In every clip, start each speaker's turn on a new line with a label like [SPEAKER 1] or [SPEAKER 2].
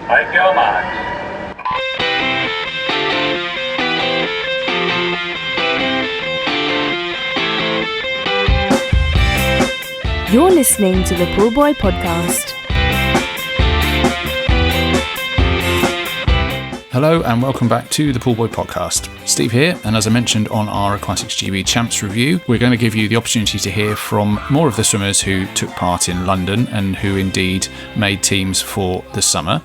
[SPEAKER 1] Make your marks.
[SPEAKER 2] You're listening to the Pool Boy Podcast.
[SPEAKER 3] Hello and welcome back to the Pool Boy Podcast. Steve here, and as I mentioned on our Aquatics GB Champs review, we're going to give you the opportunity to hear from more of the swimmers who took part in London and who indeed made teams for the summer.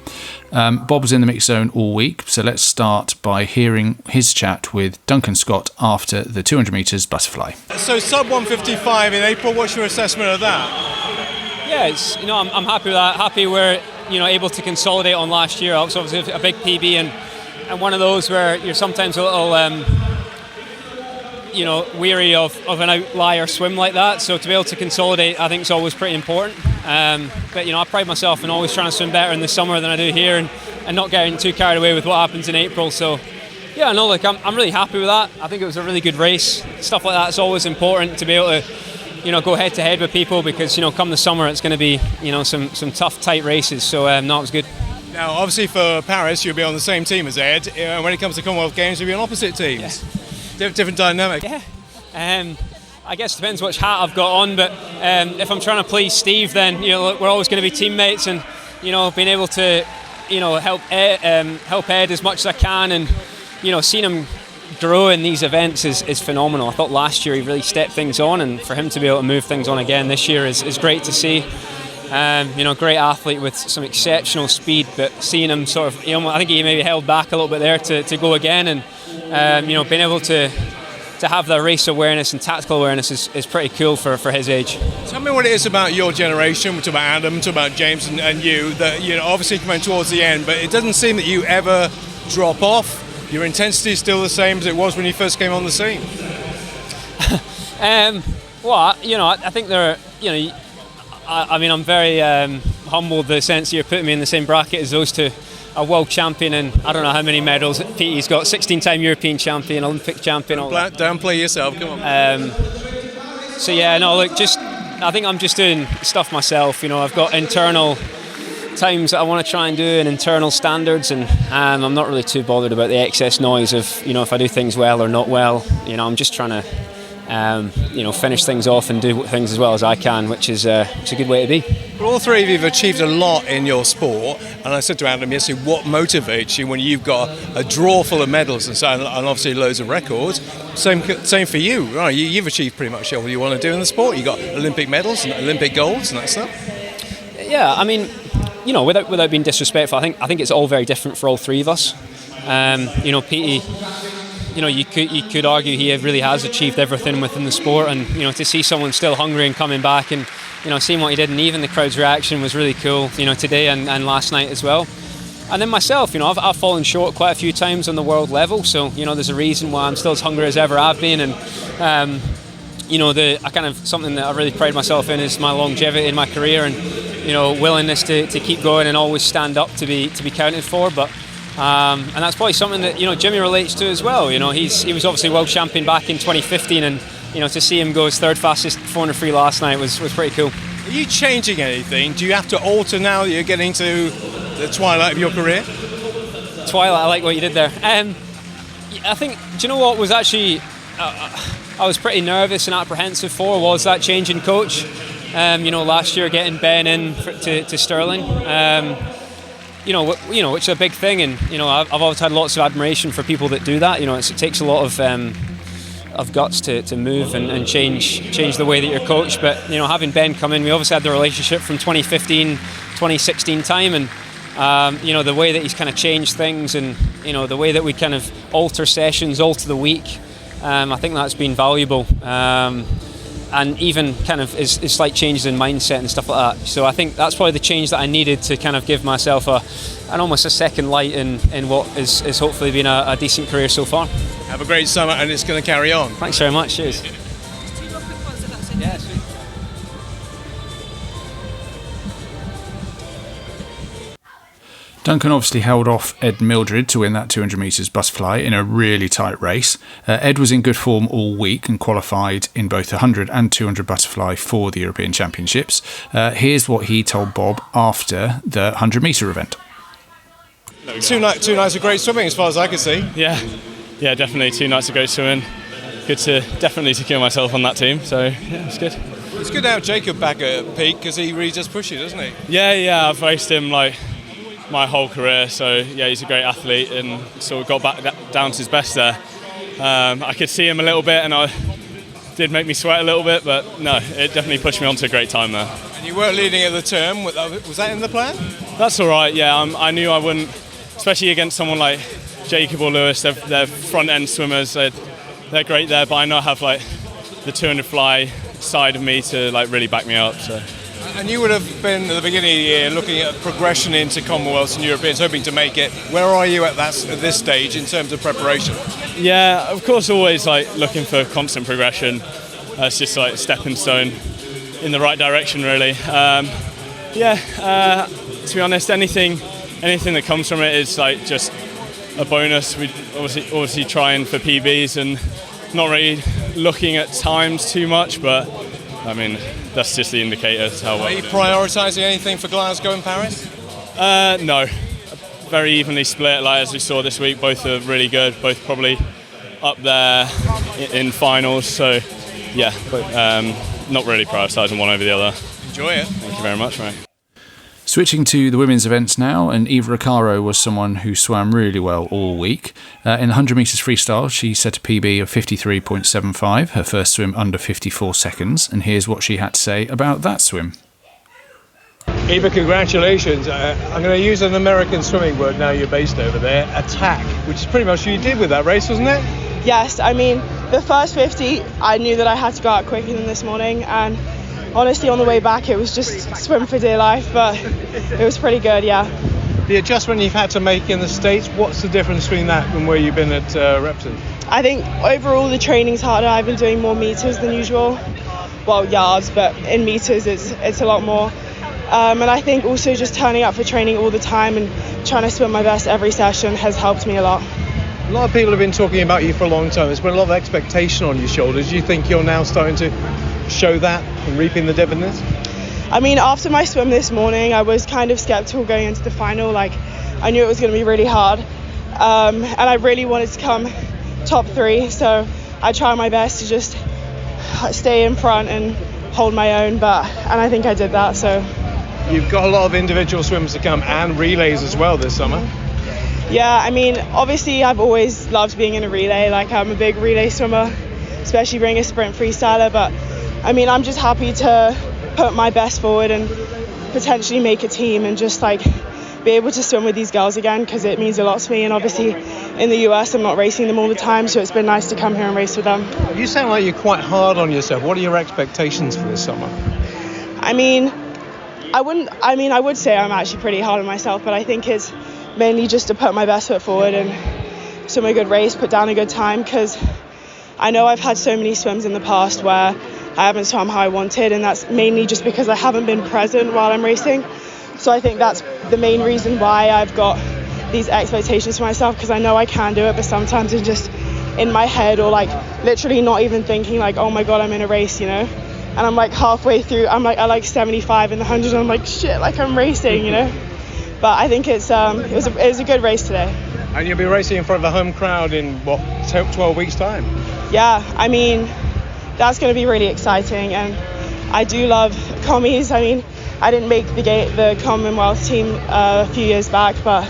[SPEAKER 3] Bob was in the mix zone all week, so let's start by hearing his chat with Duncan Scott after the 200 metres butterfly.
[SPEAKER 4] So sub 155 in April, what's your assessment of that?
[SPEAKER 5] Yeah, it's, I'm happy with that. Happy we're able to consolidate on last year. It's obviously a big PB and one of those where you're sometimes a little weary of an outlier swim like that. So to be able to consolidate, I think is always pretty important. But I pride myself in always trying to swim better in the summer than I do here, and not getting too carried away with what happens in April. So yeah, no, look, I'm really happy with that. I think it was a really good race. Stuff like that's always important to be able to go head to head with people, because come the summer it's going to be some tough, tight races. So no, it was good.
[SPEAKER 4] Now obviously for Paris you'll be on the same team as Ed. When it comes to Commonwealth Games you'll be on opposite teams. Yeah. Different dynamic.
[SPEAKER 5] Yeah. I guess it depends which hat I've got on, but if I'm trying to please Steve, then we're always going to be teammates, and being able to help Ed as much as I can, and seeing him grow in these events is phenomenal. I thought last year he really stepped things on, and for him to be able to move things on again this year is great to see. Great athlete with some exceptional speed, but seeing him sort of, I think he maybe held back a little bit there to go again, and being able to have the race awareness and tactical awareness is pretty cool for his age.
[SPEAKER 4] Tell me what it is about your generation. We talk about Adam, we talk about James and you, that obviously coming towards the end, but it doesn't seem that you ever drop off. Your intensity is still the same as it was when you first came on the scene.
[SPEAKER 5] I think there are, I'm very humbled the sense you're putting me in the same bracket as those two. A world champion, and I don't know how many medals Petey's got. 16-time European champion, Olympic champion.
[SPEAKER 4] Downplay yourself, come on.
[SPEAKER 5] I think I'm just doing stuff myself. I've got internal times that I want to try and do, and internal standards, and I'm not really too bothered about the excess noise of if I do things well or not well. I'm just trying to finish things off and do things as well as I can, which is a good way to be.
[SPEAKER 4] Well, all three of you have achieved a lot in your sport, and I said to Adam yesterday, what motivates you when you've got a drawer full of medals and obviously loads of records? Same for you, right? You've achieved pretty much all you want to do in the sport. You got Olympic medals and Olympic golds and that stuff.
[SPEAKER 5] Yeah, without being disrespectful, I think it's all very different for all three of us. Petey, you could argue he really has achieved everything within the sport, and to see someone still hungry and coming back, and seeing what he did, and even the crowd's reaction was really cool. Today and last night as well. And then myself, I've fallen short quite a few times on the world level, so there's a reason why I'm still as hungry as ever I've been, and something that I really pride myself in is my longevity in my career, and willingness to keep going and always stand up to be counted for. But and that's probably something that Jimmy relates to as well. He was obviously world champion back in 2015, and to see him go as third fastest 400 free last night was pretty cool.
[SPEAKER 4] Are you changing anything? Do you have to alter now that you're getting to the twilight of your career?
[SPEAKER 5] Twilight, I like what you did there. I think, do you know what was actually I was pretty nervous and apprehensive for was that change in coach. Last year getting Ben in to Stirling. Which is a big thing, and I've always had lots of admiration for people that do that. It takes a lot of guts to move and change the way that you're coached. But having Ben come in, we obviously had the relationship from 2015, 2016 time, and the way that he's kind of changed things, and the way that we kind of alter sessions, alter the week. I think that's been valuable. And even kind of is slight changes in mindset and stuff like that. So I think that's probably the change that I needed to kind of give myself almost a second light in what is hopefully been a decent career so far.
[SPEAKER 4] Have a great summer, and it's going to carry on.
[SPEAKER 5] Thanks very much. Cheers. Yeah, sweet.
[SPEAKER 3] Duncan obviously held off Ed Mildred to win that 200 metres butterfly in a really tight race. Ed was in good form all week and qualified in both the 100 and 200 butterfly for the European Championships. Here's what he told Bob after the 100 metre event.
[SPEAKER 4] Two nights of great swimming, as far as I could see.
[SPEAKER 1] Yeah, definitely 2 nights of great swimming. Good to definitely secure myself on that team. So yeah, it's good.
[SPEAKER 4] It's good to have Jacob back at peak because he really does push you, doesn't he?
[SPEAKER 1] Yeah, I've raced him like my whole career. So yeah, he's a great athlete and sort of got back down to his best there. I could see him a little bit, and I did make me sweat a little bit, but no, it definitely pushed me onto a great time there.
[SPEAKER 4] And you weren't leading at the term. Was that in the plan?
[SPEAKER 1] That's all right. Yeah, I knew I wouldn't, especially against someone like Jacob or Lewis. They're front end swimmers. They're great there, but I know I have like the 200 fly side of me to like really back me up. So.
[SPEAKER 4] And you would have been at the beginning of the year looking at progression into Commonwealths and Europeans, hoping to make it. Where are you at this stage in terms of preparation?
[SPEAKER 1] Yeah, of course, always like looking for constant progression. It's just like a stepping stone in the right direction, really. To be honest, anything that comes from it is like just a bonus. We obviously trying for PBs and not really looking at times too much, but I mean that's just the indicator of how well.
[SPEAKER 4] Are you prioritising anything for Glasgow and Paris?
[SPEAKER 1] No, very evenly split. Like as we saw this week, both are really good. Both probably up there in finals. So yeah, but not really prioritising one over the other.
[SPEAKER 4] Enjoy it.
[SPEAKER 1] Thank you very much, mate.
[SPEAKER 3] Switching to the women's events now, and Eva Okaro was someone who swam really well all week. In the 100 metres freestyle, she set a PB of 53.75, her first swim under 54 seconds, and here's what she had to say about that swim.
[SPEAKER 4] Eva, congratulations. I'm going to use an American swimming word now you're based over there, attack, which is pretty much what you did with that race, wasn't it?
[SPEAKER 6] Yes, I mean, the first 50, I knew that I had to go out quicker than this morning, and honestly, on the way back, it was just swim for dear life, but it was pretty good, yeah.
[SPEAKER 4] The adjustment you've had to make in the States, what's the difference between that and where you've been at Repton?
[SPEAKER 6] I think overall the training's harder. I've been doing more meters than usual. Well, yards, but in meters it's a lot more. And I think also just turning up for training all the time and trying to swim my best every session has helped me a lot.
[SPEAKER 4] A lot of people have been talking about you for a long time. There's been a lot of expectation on your shoulders. Do you think you're now starting to show that and reaping the dividends?
[SPEAKER 6] I mean, after my swim this morning, I was kind of skeptical going into the final. Like, I knew it was going to be really hard, and I really wanted to come top 3. So I tried my best to just stay in front and hold my own. And I think I did that. So
[SPEAKER 4] you've got a lot of individual swims to come and relays as well this summer.
[SPEAKER 6] Yeah, I mean, obviously I've always loved being in a relay. Like, I'm a big relay swimmer, especially being a sprint freestyler. But I mean, I'm just happy to put my best forward and potentially make a team and just like be able to swim with these girls again, because it means a lot to me. And obviously in the US I'm not racing them all the time, so it's been nice to come here and race with them.
[SPEAKER 4] You sound like you're quite hard on yourself. What are your expectations for this summer?
[SPEAKER 6] I would say I'm actually pretty hard on myself, but I think it's mainly just to put my best foot forward and swim a good race, put down a good time, because I know I've had so many swims in the past where I haven't swum how I wanted, and that's mainly just because I haven't been present while I'm racing. So I think that's the main reason why I've got these expectations for myself, because I know I can do it, but sometimes it's just in my head, or like literally not even thinking like, oh my god, I'm in a race, you know, and I'm like halfway through, I'm like, I like 75 in the 100, and I'm like, shit, like I'm racing, you know. But I think it was a good race today.
[SPEAKER 4] And you'll be racing in front of a home crowd in what, 12 weeks time?
[SPEAKER 6] Yeah, I mean, that's going to be really exciting, and I do love commies. I mean, I didn't make the Commonwealth team a few years back, but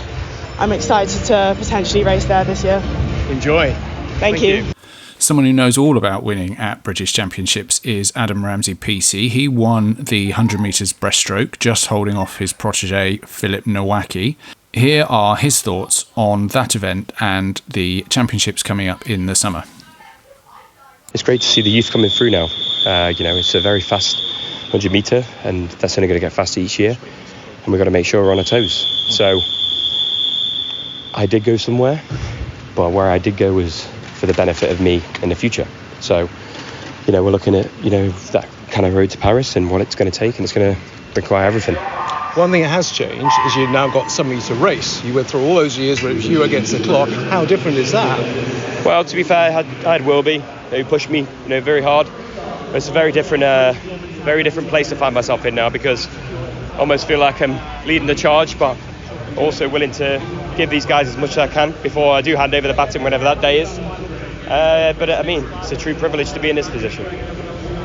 [SPEAKER 6] I'm excited to potentially race there this year.
[SPEAKER 4] Enjoy.
[SPEAKER 6] Thank you.
[SPEAKER 3] Someone who knows all about winning at British Championships is Adam Ramsey PC. He won the 100 metres breaststroke, just holding off his protege Philip Nowacki. Here are his thoughts on that event and the championships coming up in the summer.
[SPEAKER 7] It's great to see the youth coming through now. It's a very fast 100 metre, and that's only going to get faster each year, and we've got to make sure we're on our toes. So I did go somewhere, but where I did go was for the benefit of me in the future. So, we're looking at, that kind of road to Paris and what it's going to take, and it's going to require everything.
[SPEAKER 4] One thing that has changed is you've now got somebody to race. You went through all those years where it was you against the clock. How different is that?
[SPEAKER 7] Well, to be fair, I had Wilby, who pushed me, very hard. It's a very different place to find myself in now, because I almost feel like I'm leading the charge, but also willing to give these guys as much as I can before I do hand over the baton, whenever that day is. But I mean, it's a true privilege to be in this position.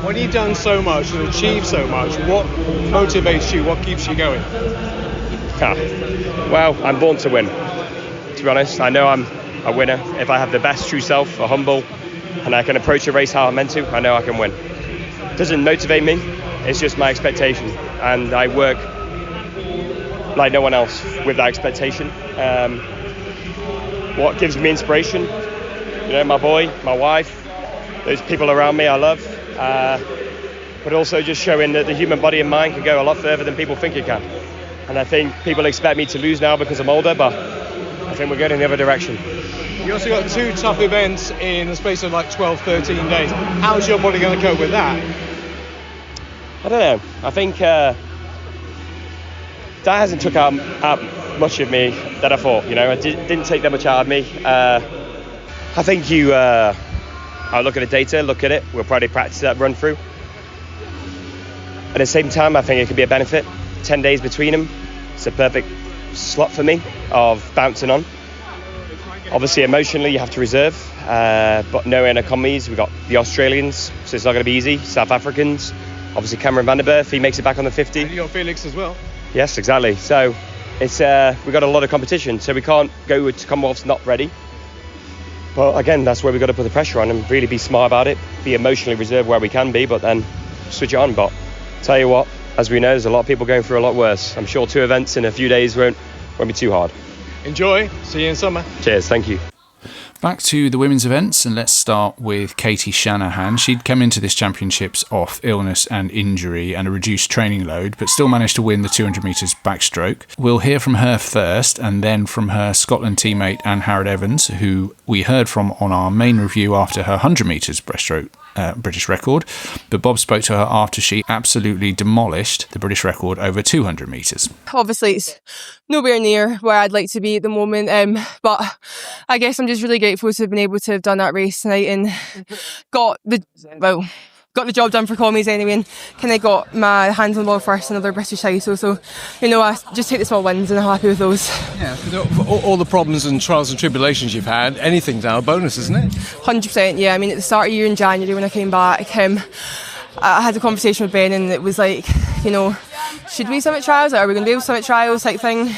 [SPEAKER 4] When you've done so much and achieved so much, what motivates you? What keeps you going?
[SPEAKER 7] Well, I'm born to win. To be honest, I know I'm a winner. If I have the best true self, a humble, and I can approach a race how I'm meant to, I know I can win. It doesn't motivate me, it's just my expectation. And I work like no one else with that expectation. What gives me inspiration? You know, my boy, my wife, those people around me I love. But also just showing that the human body and mind can go a lot further than people think it can. And I think people expect me to lose now because I'm older, but I think we're going in the other direction.
[SPEAKER 4] You also got 2 tough events in the space of like 12, 13 days. How's your body going to cope with that?
[SPEAKER 7] I don't know. I think that hasn't took out much of me that I thought. You know, it didn't take that much out of me. I think I'll look at the data, look at it. We'll probably practice that run through. At the same time, I think it could be a benefit. 10 days between them, it's a perfect slot for me of bouncing on. Obviously, emotionally, you have to reserve. But no economies. We've got the Australians, so it's not going to be easy. South Africans. Obviously, Cameron van der Berg, he makes it back on the 50.
[SPEAKER 4] And you got Felix as well.
[SPEAKER 7] Yes, exactly. So it's we've got a lot of competition, so we can't go to Commonwealths not ready. But again, that's where we've got to put the pressure on and really be smart about it, be emotionally reserved where we can be, but then switch it on. But tell you what, as we know, there's a lot of people going through a lot worse. I'm sure 2 events in a few days won't be too hard.
[SPEAKER 4] Enjoy. See you in summer.
[SPEAKER 7] Cheers. Thank you.
[SPEAKER 3] Back to the women's events, and let's start with Katie Shanahan. She'd come into this championships off illness and injury and a reduced training load, but still managed to win the 200 metres backstroke. We'll hear from her first, and then from her Scotland teammate Angharad Evans, who we heard from on our main review after her 100 metres breaststroke British record. But Bob spoke to her after she absolutely demolished the British record over 200 metres.
[SPEAKER 8] Obviously, it's nowhere near where I'd like to be at the moment, but I guess I'm just really grateful to have been able to have done that race tonight and got the job done for commies anyway, and kind of got my hands on the ball first, another British title. So, you know, I just take the small wins and I'm happy with those.
[SPEAKER 4] Yeah, all the problems and trials and tribulations you've had, anything's now a bonus, isn't it?
[SPEAKER 8] 100%, yeah. I mean, at the start of the year in January when I came back, I had a conversation with Ben and it was like, you know, should we submit trials? Are we going to be able to submit trials type thing?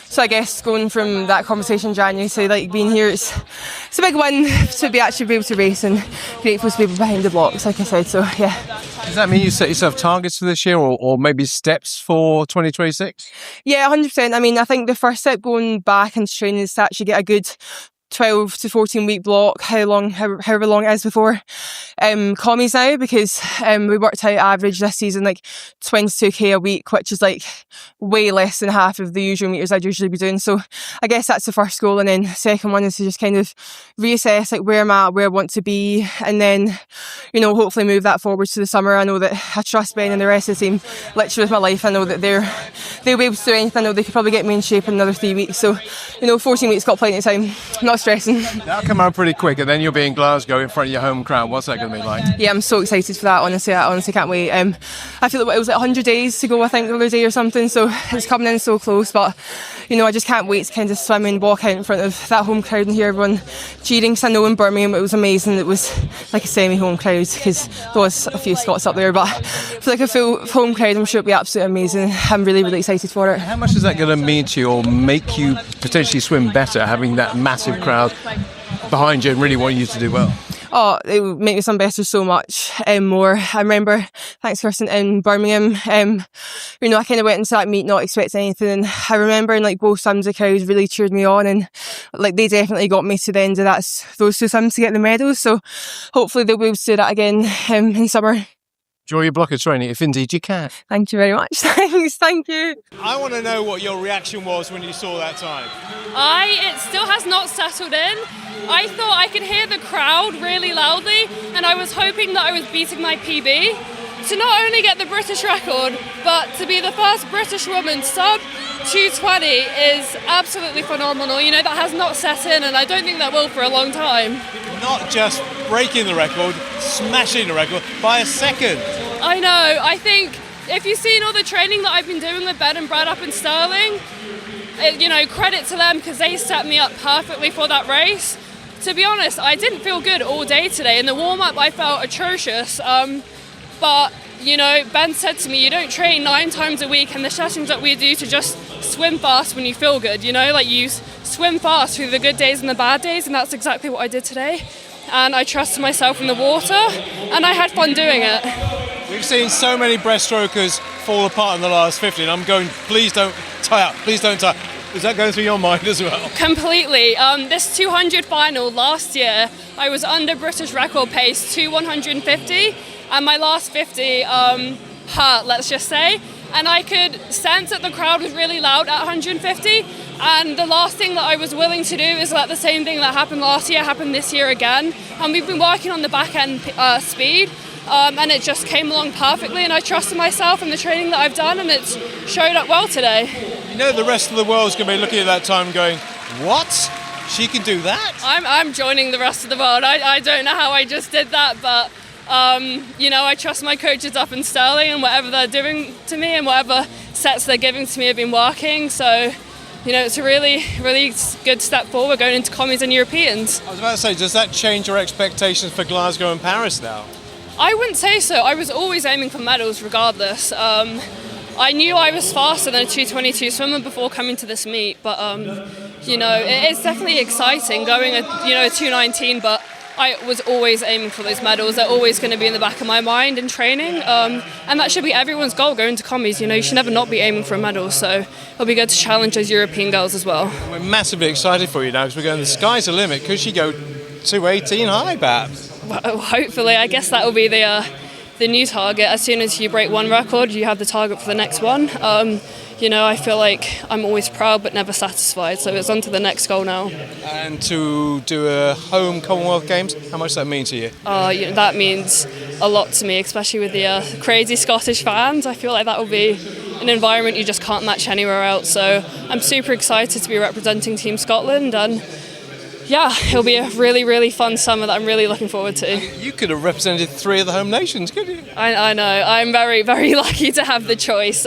[SPEAKER 8] So I guess going from that conversation in January to like being here, it's a big win to be able to race and grateful to be behind the blocks, like I said. So yeah.
[SPEAKER 4] Does that mean you set yourself targets for this year or maybe steps for 2026?
[SPEAKER 8] Yeah, 100%. I mean, I think the first step going back into training is to actually get a good 12 to 14 week block, however long it is before commies now, because we worked out average this season like 22k a week, which is like way less than half of the usual meters I'd usually be doing. So I guess that's the first goal, and then the second one is to just kind of reassess like where I'm at, where I want to be, and then, you know, hopefully move that forward to the summer. I know that I trust Ben and the rest of the team literally with my life. I know that they'll be able to do anything. I know they could probably get me in shape in another 3 weeks, so, you know, 14 weeks got plenty of time. Not stressing.
[SPEAKER 4] That'll come out pretty quick, and then you'll be in Glasgow in front of your home crowd. What's that going to be like?
[SPEAKER 8] Yeah, I'm so excited for that. Honestly, I honestly can't wait. I feel like it was like 100 days to go, I think, the other day or something, so it's coming in so close. But, you know, I just can't wait to kind of swim and walk out in front of that home crowd and hear everyone cheering. Because I know in Birmingham it was amazing. It was like a semi-home crowd because there was a few Scots up there, but for like a full home crowd, I'm sure it'll be absolutely amazing. I'm really, really excited for it.
[SPEAKER 4] How much is that going to mean to you or make you potentially swim better, having that massive crowd behind you and really wanting you to do well?
[SPEAKER 8] Oh, it would make me swim better so much more. I remember, thanks Kirsten, in Birmingham, you know, I kind of went into that meet not expecting anything, and I remember in like both swims the crowd really cheered me on, and like they definitely got me to the end of those 2 swims to get the medals. So hopefully they'll be able to do that again in summer.
[SPEAKER 4] Enjoy your block of training, if indeed you can.
[SPEAKER 8] Thank you very much. Thanks, thank you.
[SPEAKER 4] I want to know what your reaction was when you saw that time.
[SPEAKER 9] It still has not settled in. I thought I could hear the crowd really loudly, and I was hoping that I was beating my PB. To not only get the British record, but to be the first British woman sub 220 is absolutely phenomenal. You know, that has not set in, and I don't think that will for a long time.
[SPEAKER 10] Not just breaking the record, smashing the record by a second.
[SPEAKER 9] I know. I think if you've seen all the training that I've been doing with Ben and Brad up in Stirling, credit to them because they set me up perfectly for that race. To be honest, I didn't feel good all day today. In the warm-up, I felt atrocious. But, Ben said to me, you don't train 9 times a week, and the settings that we do to just swim fast when you feel good, you swim fast through the good days and the bad days, and that's exactly what I did today. And I trusted myself in the water, and I had fun doing it.
[SPEAKER 10] We've seen so many breaststrokers fall apart in the last 50, and I'm going, please don't tie up, please don't tie up. Is that going through your mind as well?
[SPEAKER 9] Completely. This 200 final last year, I was under British record pace to 150, and my last 50 hurt, let's just say. And I could sense that the crowd was really loud at 150. And the last thing that I was willing to do is let the same thing that happened last year happen this year again. And we've been working on the back end speed, and it just came along perfectly. And I trusted myself in the training that I've done, and it's showed up well today.
[SPEAKER 10] The rest of the world's going to be looking at that time going, what? She can do that?
[SPEAKER 9] I'm joining the rest of the world. I don't know how I just did that, but I trust my coaches up in Stirling, and whatever they're doing to me and whatever sets they're giving to me have been working. So, it's a really, really good step forward going into commies and Europeans.
[SPEAKER 10] I was about to say, does that change your expectations for Glasgow and Paris now?
[SPEAKER 9] I wouldn't say so. I was always aiming for medals regardless. I knew I was faster than a 2:22 swimmer before coming to this meet, but it's definitely exciting going a 2:19, but I was always aiming for those medals. They're always going to be in the back of my mind in training, and that should be everyone's goal going to commies. You should never not be aiming for a medal, so it'll be good to challenge those European girls as well.
[SPEAKER 10] We're massively excited for you now because we're going, the sky's the limit. Could she go 2:18 high, perhaps?
[SPEAKER 9] Well, hopefully. I guess that will be the new target. As soon as you break one record, you have the target for the next one. I feel like I'm always proud but never satisfied, so it's on to the next goal now.
[SPEAKER 10] And to do a home Commonwealth Games, how much does that mean to you?
[SPEAKER 9] That means a lot to me, especially with the crazy Scottish fans. I feel like that will be an environment you just can't match anywhere else, so I'm super excited to be representing Team Scotland, and it'll be a really, really fun summer that I'm really looking forward to.
[SPEAKER 10] You could have represented 3 of the home nations, couldn't you?
[SPEAKER 9] I know. I'm very, very lucky to have the choice.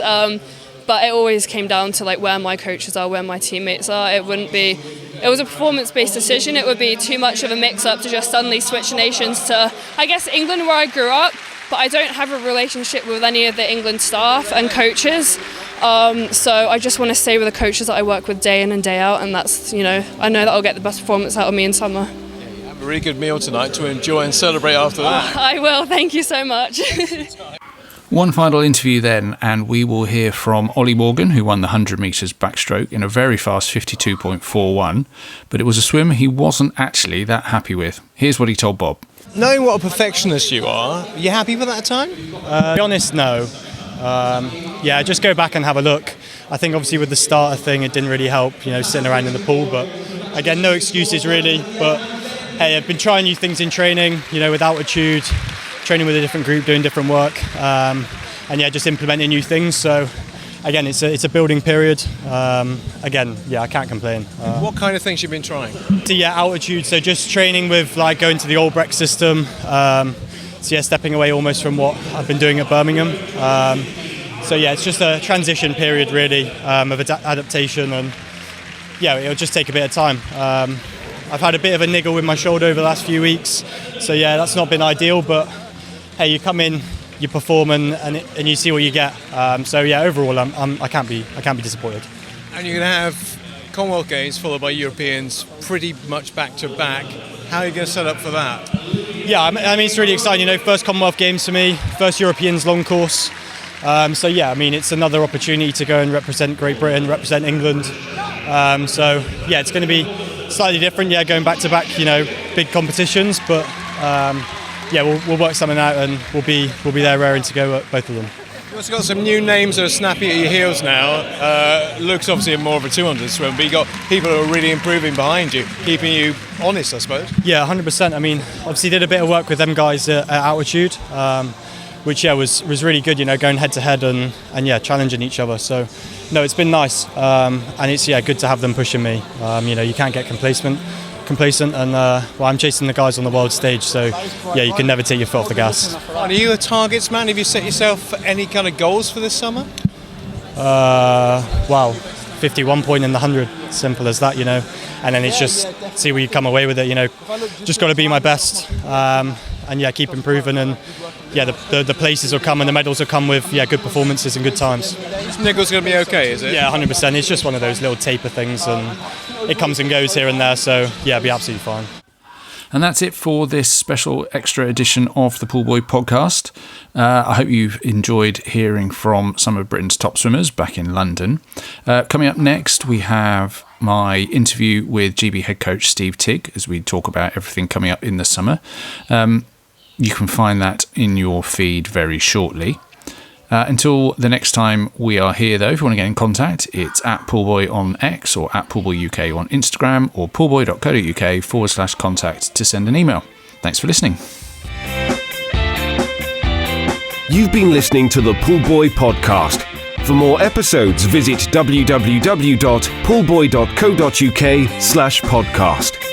[SPEAKER 9] But it always came down to where my coaches are, where my teammates are. It was a performance-based decision. It would be too much of a mix-up to just suddenly switch nations to, I guess, England, where I grew up. But I don't have a relationship with any of the England staff and coaches. So I just want to stay with the coaches that I work with day in and day out. And that's, I know that I'll get the best performance out of me in summer.
[SPEAKER 10] You have a really good meal tonight to enjoy and celebrate after that.
[SPEAKER 9] I will. Thank you so much.
[SPEAKER 3] One final interview then, and we will hear from Ollie Morgan, who won the 100 metres backstroke in a very fast 52.41, but it was a swim he wasn't actually that happy with. Here's what he told Bob.
[SPEAKER 10] Knowing what a perfectionist you are you happy with that time?
[SPEAKER 11] To be honest, no. Just go back and have a look. I think obviously with the starter thing, it didn't really help, sitting around in the pool, but again, no excuses really. But hey, I've been trying new things in training, with altitude, training with a different group, doing different work, just implementing new things. So again, it's a building period. I can't complain.
[SPEAKER 10] What kind of things you've been trying?
[SPEAKER 11] Altitude. So just training with going to the Albrecht system. Stepping away almost from what I've been doing at Birmingham. It's just a transition period really of adaptation, and it'll just take a bit of time. I've had a bit of a niggle with my shoulder over the last few weeks, so that's not been ideal. But hey, you come in, you perform, and you see what you get. Overall, I can't be disappointed.
[SPEAKER 10] And you're going to have Commonwealth Games followed by Europeans pretty much back to back. How are you going to set up for that?
[SPEAKER 11] It's really exciting. First Commonwealth Games for me, first Europeans long course. It's another opportunity to go and represent Great Britain, represent England. It's going to be slightly different. Going back to back, big competitions, but we'll work something out, and we'll be there raring to go at both of them.
[SPEAKER 10] You've also got some new names that are snappy at your heels now. Luke's obviously more of a 200 swim, but you've got people who are really improving behind you, keeping you honest, I suppose. Yeah,
[SPEAKER 11] 100%. Obviously did a bit of work with them guys at altitude, which was really good, going head to head and challenging each other. So no, it's been nice, and it's good to have them pushing me. You can't get complacent, and I'm chasing the guys on the world stage, so you can never take your foot off the gas.
[SPEAKER 10] Are you a targets man? Have you set yourself any kind of goals for this summer?
[SPEAKER 11] 51 point in the 100. Simple as that, and then it's just see where you come away with it. Just got to be my best, and keep improving, and the places will come and the medals will come with good performances and good times.
[SPEAKER 4] Niggle's going to be okay, is it?
[SPEAKER 11] Yeah, 100%. It's just one of those little taper things, and it comes and goes here and there, so it'll be absolutely fine.
[SPEAKER 3] And that's it for this special extra edition of the Pool Boy podcast. I hope you've enjoyed hearing from some of Britain's top swimmers back in London. Coming up next, we have my interview with GB head coach Steve Tigg as we talk about everything coming up in the summer. You can find that in your feed very shortly. Until the next time we are here, though, if you want to get in contact, it's at Poolboy on X or at Poolboy UK on Instagram or poolboy.co.uk/contact to send an email. Thanks for listening.
[SPEAKER 12] You've been listening to the Pool Boy podcast. For more episodes, visit www.poolboy.co.uk/podcast.